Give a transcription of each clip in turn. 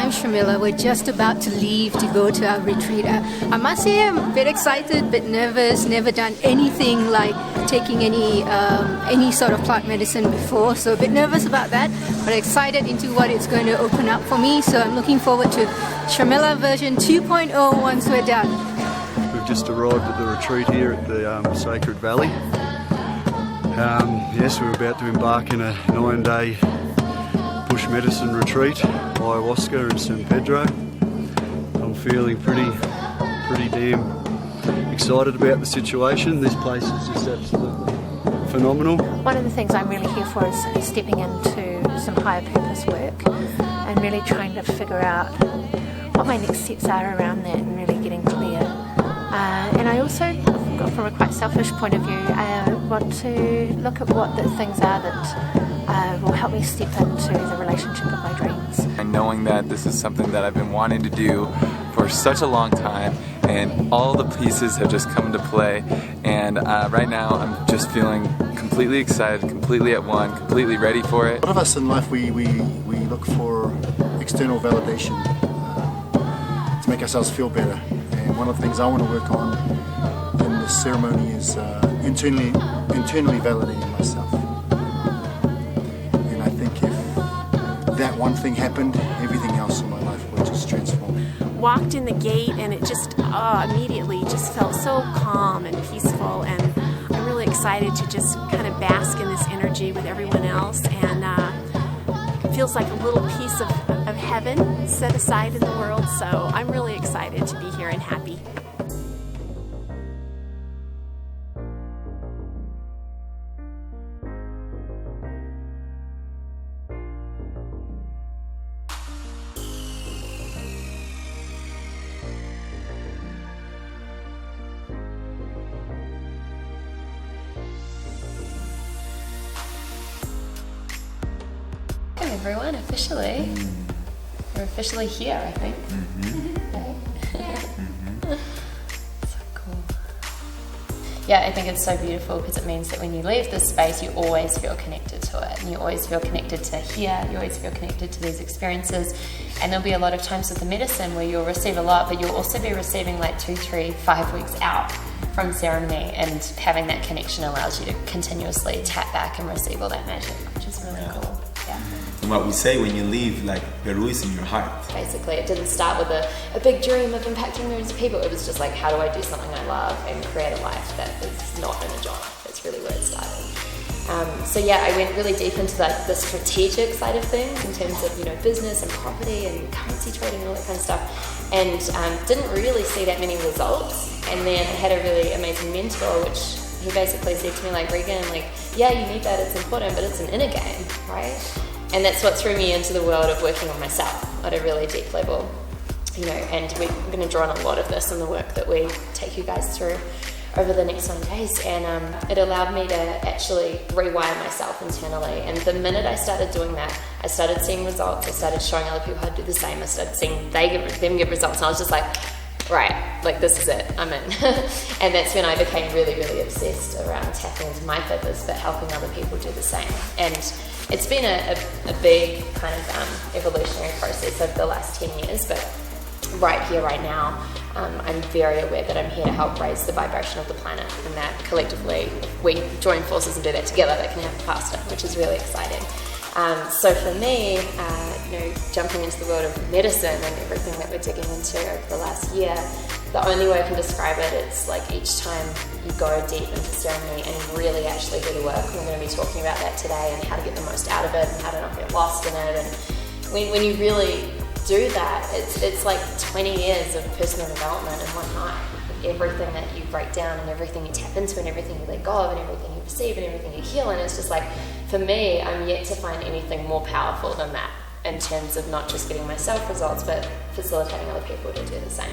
I'm Shamila. We're just about to leave to go to our retreat. I must say I'm a bit excited, a bit nervous, never done anything like taking any sort of plant medicine before, so a bit nervous about that, but excited into what it's going to open up for me. So I'm looking forward to Shamila version 2.0 once we're done. We've just arrived at the retreat here at the Sacred Valley. Yes, we're about to embark in a 9-day bush medicine retreat, ayahuasca in San Pedro. I'm feeling pretty damn excited about the situation. This place is just absolutely phenomenal. One of the things I'm really here for is stepping into some higher purpose work and really trying to figure out what my next steps are around that and really getting clear. And I also, from a quite selfish point of view, I want to look at what the things are that will help me step into the relationship of my dreams. And knowing that this is something that I've been wanting to do for such a long time, and all the pieces have just come into play, and right now I'm just feeling completely excited, completely at one, completely ready for it. A lot of us in life, we look for external validation to make ourselves feel better, and one of the things I want to work on in this ceremony is internally validating myself. And I think if that one thing happened, everything else in my life would just transform. Walked in the gate and it just immediately just felt so calm and peaceful, and I'm really excited to just kind of bask in this energy with everyone else, and it feels like a little piece of heaven set aside in the world, so I'm really excited to be here and happy. Everyone, officially. We're officially here, I think. So cool. Yeah, I think it's so beautiful because it means that when you leave this space, you always feel connected to it, and you always feel connected to here, you always feel connected to these experiences. And there'll be a lot of times with the medicine where you'll receive a lot, but you'll also be receiving like 2, 3, 5 weeks out from ceremony, and having that connection allows you to continuously tap back and receive all that magic, which is really cool. Yeah. And what we say when you leave, like, Peru is in your heart. Basically, it didn't start with a big dream of impacting millions of people. It was just like, how do I do something I love and create a life that is not in a job? That's really where it started. So yeah, I went really deep into the strategic side of things in terms of, business and property and currency trading and all that kind of stuff, and didn't really see that many results. And then I had a really amazing mentor, which he basically said to me, like, Regan, like, yeah, you need that, it's important, but it's an inner game, right? And that's what threw me into the world of working on myself at a really deep level, and we're going to draw on a lot of this in the work that we take you guys through over the next 9 days. And it allowed me to actually rewire myself internally. And the minute I started doing that, I started seeing results. I started showing other people how to do the same. I started seeing them get results. And I was just like, right, like, this is it, I'm in. And that's when I became really, really obsessed around tapping into my purpose, but helping other people do the same. And it's been a big kind of evolutionary process over the last 10 years, but right here, right now, I'm very aware that I'm here to help raise the vibration of the planet, and that collectively, if we join forces and do that together, that can happen faster, which is really exciting. So for me, jumping into the world of medicine and everything that we're digging into over the last year, the only way I can describe it, it's like each time you go deep into ceremony and really actually do the work. We're going to be talking about that today, and how to get the most out of it and how to not get lost in it. And when you really do that, it's like 20 years of personal development in one night. Everything that you break down and everything you tap into and everything you let go of and everything you receive and everything you heal. And it's just like, for me, I'm yet to find anything more powerful than that in terms of not just getting myself results, but facilitating other people to do the same.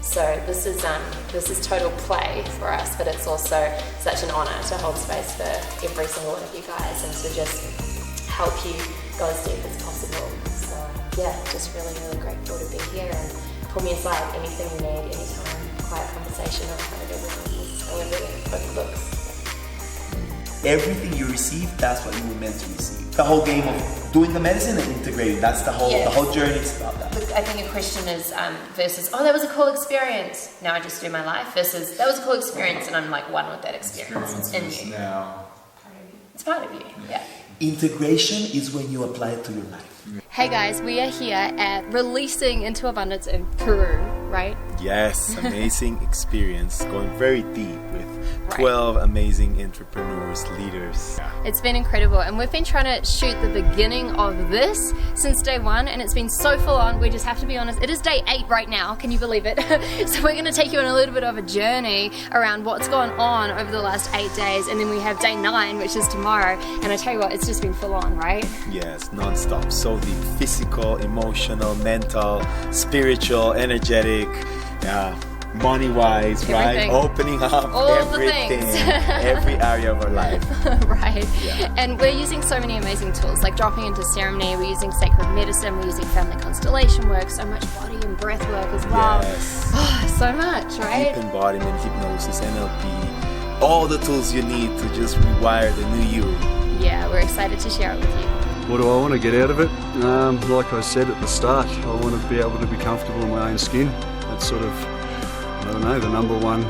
So this is total play for us, but it's also such an honour to hold space for every single one of you guys and to just help you go as deep as possible. So yeah, just really, really grateful to be here, and pull me aside anything you need, anytime, quiet conversation, or kind of everything. I went really open books. Everything you receive, that's what you were meant to receive. the whole game of doing the medicine and integrating. That's the whole journey. It's about that. Look, I think a question is versus, oh, that was a cool experience, now I just do my life, versus that was a cool experience and I'm like one with that experience. It's in you. Now. It's part of you, yeah. Integration is when you apply it to your life. Hey guys, we are here at Releasing into Abundance in Peru, right? Yes, amazing experience, going very deep with 12 amazing entrepreneurs, leaders. It's been incredible, and we've been trying to shoot the beginning of this since day one, and it's been so full on. We just have to be honest, it is day 8 right now, can you believe it? So we're going to take you on a little bit of a journey around what's gone on over the last 8 days, and then we have day 9, which is tomorrow, and I tell you what, it's just been full on, right? Yes, non-stop, so deep, physical, emotional, mental, spiritual, energetic, money-wise, right? Opening up all everything, every area of our life. Right. Yeah. And we're using so many amazing tools, like dropping into ceremony, we're using sacred medicine, we're using family constellation work, so much body and breath work as well. Yes. Oh, so much, right? Deep embodiment, hypnosis, NLP, all the tools you need to just rewire the new you. Yeah, we're excited to share it with you. What do I want to get out of it? Like I said at the start, I want to be able to be comfortable in my own skin. That's sort of, I don't know, the number one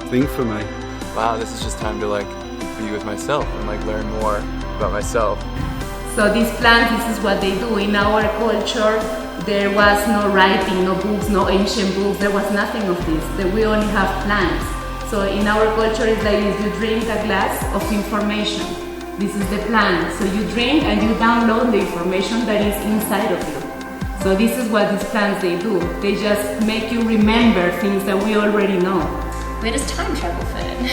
thing for me. Wow, this is just time to like be with myself and like learn more about myself. So these plants, this is what they do. In our culture, there was no writing, no books, no ancient books, there was nothing of this. We only have plants. So in our culture, it's like you drink a glass of information. This is the plant. So you drink and you download the information that is inside of you. So this is what these plants they do. They just make you remember things that we already know. Where does time travel fit in?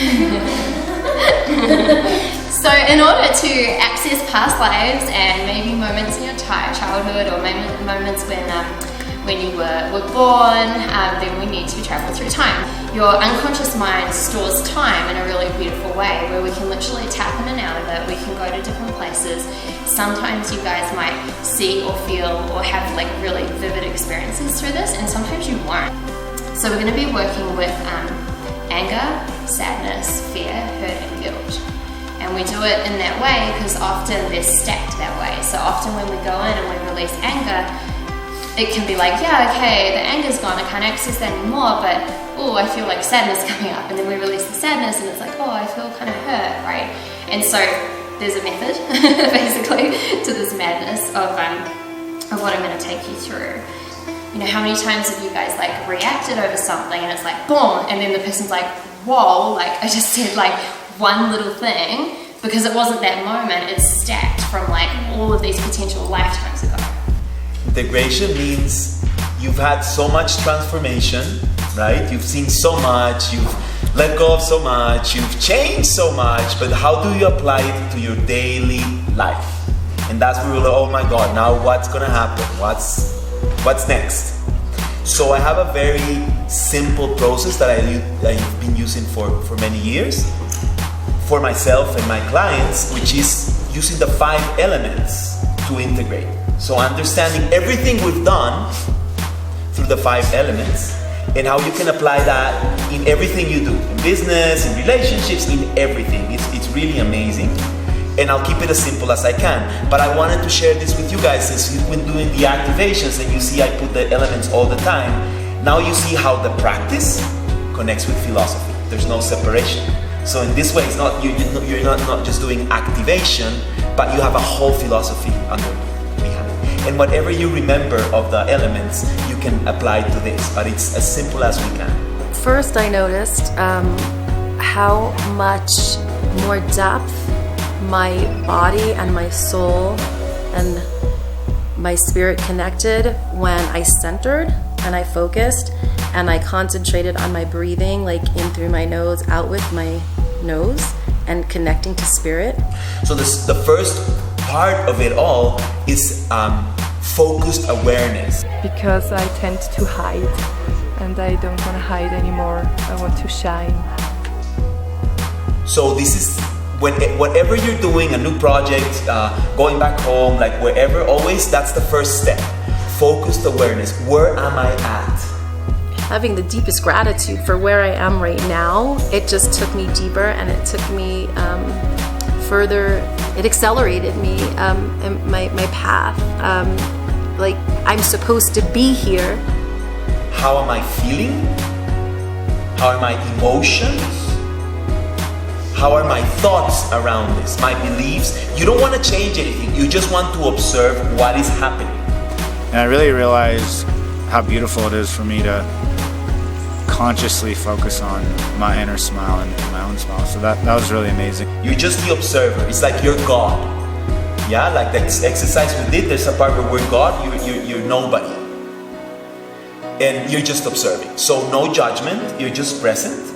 So in order to access past lives and maybe moments in your childhood or moments when you were born, then we need to travel through time. Your unconscious mind stores time in a really beautiful way where we can literally tap in and out of it. We can go to different places. Sometimes you guys might see or feel or have like really vivid experiences through this, and sometimes you won't. So we're going to be working with anger, sadness, fear, hurt and guilt. And we do it in that way because often they're stacked that way. So often when we go in and we release anger, it can be like, yeah, okay, the anger's gone, I can't access that anymore, but oh, I feel like sadness coming up. And then we release the sadness and it's like, oh, I feel kind of hurt, right? And so there's a method, basically, to this madness of what I'm going to take you through. You know, how many times have you guys like reacted over something and it's like, boom, and then the person's like, whoa, like I just said like one little thing, because it wasn't that moment, it's stacked from like all of these potential lifetimes ago. Integration means you've had so much transformation, right? You've seen so much, you've let go of so much, you've changed so much, but how do you apply it to your daily life? And that's where we're like, oh my God, now what's gonna happen? What's next? So I have a very simple process that I've been using for many years for myself and my clients, which is using the 5 elements to integrate. So understanding everything we've done through the 5 elements and how you can apply that in everything you do, in business, in relationships, in everything. It's really amazing. And I'll keep it as simple as I can. But I wanted to share this with you guys since you've been doing the activations and you see I put the elements all the time. Now you see how the practice connects with philosophy. There's no separation. So in this way, it's not you're not just doing activation, but you have a whole philosophy behind it. And whatever you remember of the elements, you can apply to this. But it's as simple as we can. First, I noticed how much more depth my body and my soul and my spirit connected when I centered and I focused and I concentrated on my breathing, like in through my nose, out with my nose, and connecting to spirit. So the first part of it all is focused awareness. Because I tend to hide and I don't want to hide anymore. I want to shine. So this is whatever you're doing, a new project, going back home, like wherever, always that's the first step. Focused awareness. Where am I at? Having the deepest gratitude for where I am right now, it just took me deeper and it took me further it accelerated me and my path. Like, I'm supposed to be here. How am I feeling? How are my emotions? How are my thoughts around this, my beliefs? You don't want to change anything, you just want to observe what is happening. And I really realized how beautiful it is for me to consciously focus on my inner smile and my own smile. So that was really amazing. You're just the observer, it's like you're God. Yeah, like the exercise we did, there's a part where we're God, you're nobody. And you're just observing. So no judgment, you're just present.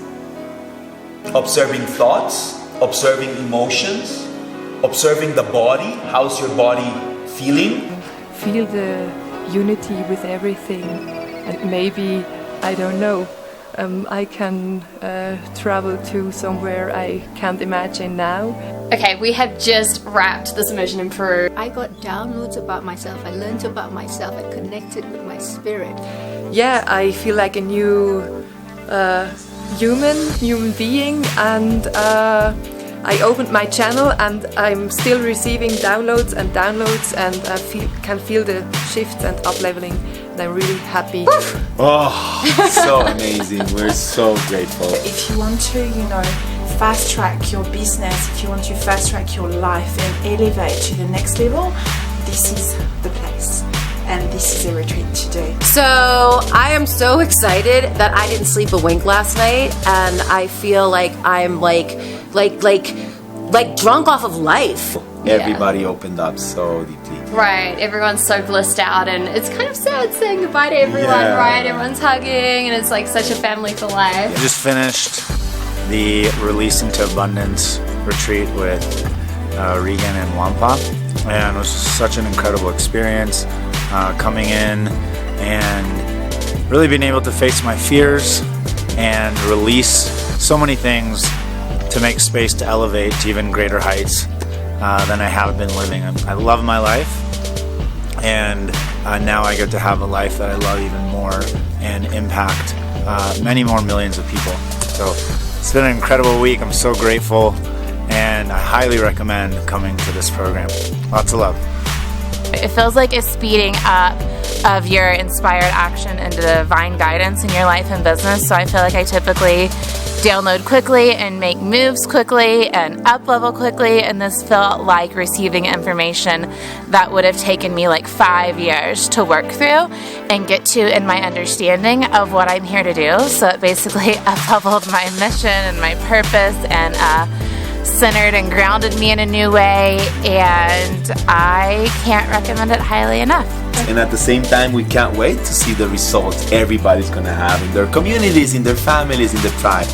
Observing thoughts, observing emotions, observing the body. How's your body feeling? Feel the unity with everything, and maybe, I don't know, I can travel to somewhere I can't imagine now. Okay, we have just wrapped this immersion in Peru. I got downloads about myself, I learned about myself, I connected with my spirit. Yeah, I feel like a new human being, and I opened my channel and I'm still receiving downloads, and I can feel the shifts and up-leveling, and I'm really happy. Oh, so amazing. We're so grateful. If you want to, fast track your business, if you want to fast track your life and elevate to the next level, this is the place. And this is a retreat to do. So I am so excited that I didn't sleep a wink last night, and I feel like I'm like drunk off of life. Everybody opened up so deeply. Right, everyone's so blissed out, and it's kind of sad saying goodbye to everyone, right? Everyone's hugging, and it's like such a family for life. I just finished the Release into Abundance retreat with Regan and Wampa, and it was such an incredible experience. Coming in and really being able to face my fears and release so many things to make space to elevate to even greater heights than I have been living. I love my life, and now I get to have a life that I love even more and impact many more millions of people. So it's been an incredible week. I'm so grateful, and I highly recommend coming to this program. Lots of love. It feels like a speeding up of your inspired action and divine guidance in your life and business. So I feel like I typically download quickly and make moves quickly and up level quickly, and this felt like receiving information that would have taken me like 5 years to work through and get to in my understanding of what I'm here to do. So it basically up leveled my mission and my purpose, and centered and grounded me in a new way, and I can't recommend it highly enough. And at the same time, we can't wait to see the results everybody's going to have in their communities, in their families, in their tribe.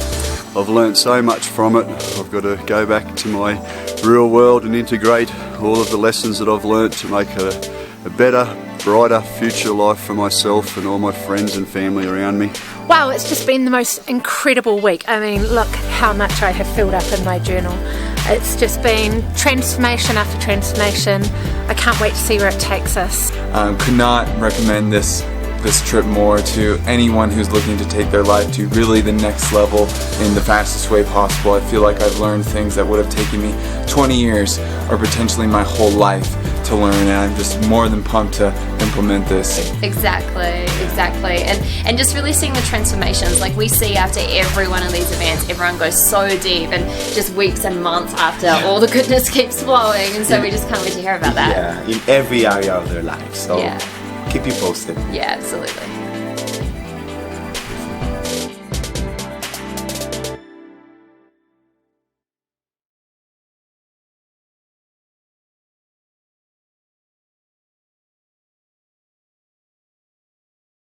I've learned so much from it. I've got to go back to my real world and integrate all of the lessons that I've learned to make a better, brighter future life for myself and all my friends and family around me. Wow, it's just been the most incredible week. I mean, look how much I have filled up in my journal. It's just been transformation after transformation. I can't wait to see where it takes us. Could not recommend this trip more to anyone who's looking to take their life to really the next level in the fastest way possible. I feel like I've learned things that would have taken me 20 years or potentially my whole life to learn, and I'm just more than pumped to implement this. Exactly. And just really seeing the transformations like we see after every one of these events. Everyone goes so deep, and just weeks and months after, all the goodness keeps flowing, and so we just can't wait to hear about that. Yeah, in every area of their life. So keep you posted. Yeah, absolutely.